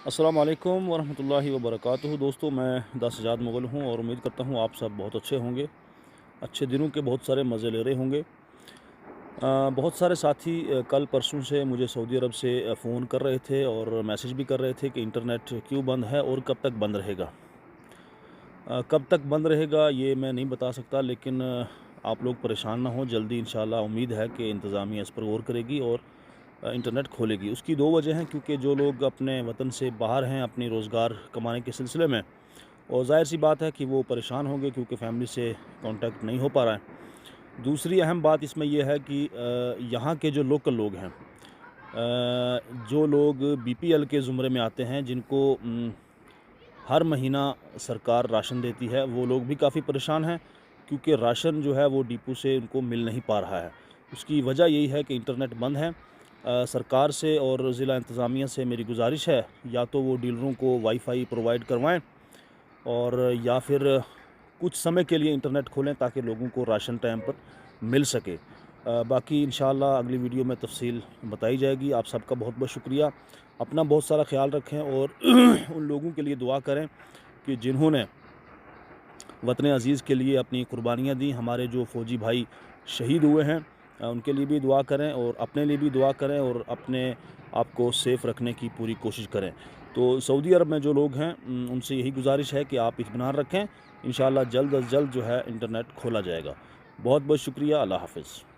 अस्सलाम वालेकुम वरहमतुल्लाहि वबरकातुहू। दोस्तों, मैं दासजाद मुग़ल हूँ और उम्मीद करता हूँ आप सब बहुत अच्छे होंगे, अच्छे दिनों के बहुत सारे मज़े ले रहे होंगे। बहुत सारे साथी कल परसों से मुझे सऊदी अरब से फ़ोन कर रहे थे और मैसेज भी कर रहे थे कि इंटरनेट क्यों बंद है और कब तक बंद रहेगा। कब तक बंद रहेगा ये मैं नहीं बता सकता, लेकिन आप लोग परेशान ना हों, जल्दी इंशाअल्लाह उम्मीद है कि इंतज़ामिया इस पर गौर करेगी और इंटरनेट खोलेगी। उसकी दो वजह हैं, क्योंकि जो लोग अपने वतन से बाहर हैं अपनी रोज़गार कमाने के सिलसिले में, और ज़ाहिर सी बात है कि वो परेशान होंगे क्योंकि फ़ैमिली से कांटेक्ट नहीं हो पा रहा है। दूसरी अहम बात इसमें यह है कि यहाँ के जो लोकल लोग हैं, जो लोग बीपीएल के ज़ुमरे में आते हैं, जिनको हर महीना सरकार राशन देती है, वो लोग भी काफ़ी परेशान हैं क्योंकि राशन जो है वो डिपो से उनको मिल नहीं पा रहा है। उसकी वजह यही है कि इंटरनेट बंद है। सरकार से और ज़िला इंतज़ामिया से मेरी गुजारिश है, या तो वो डीलरों को वाईफ़ाई प्रोवाइड करवाएं और या फिर कुछ समय के लिए इंटरनेट खोलें ताकि लोगों को राशन टाइम पर मिल सके। बाकी इंशाअल्लाह अगली वीडियो में तफ़सील बताई जाएगी। आप सबका बहुत बहुत शुक्रिया। अपना बहुत सारा ख्याल रखें और उन लोगों के लिए दुआ करें कि जिन्होंने वतन अज़ीज़ के लिए अपनी कुर्बानियाँ दी। हमारे जो फ़ौजी भाई शहीद हुए हैं, उनके लिए भी दुआ करें और अपने लिए भी दुआ करें और अपने आप को सेफ़ रखने की पूरी कोशिश करें। तो सऊदी अरब में जो लोग हैं उनसे यही गुजारिश है कि आप इत्मीनान रखें। इंशाअल्लाह जल्द अज़ जल्द जो है इंटरनेट खोला जाएगा। बहुत बहुत शुक्रिया। अल्लाह हाफ़िज़।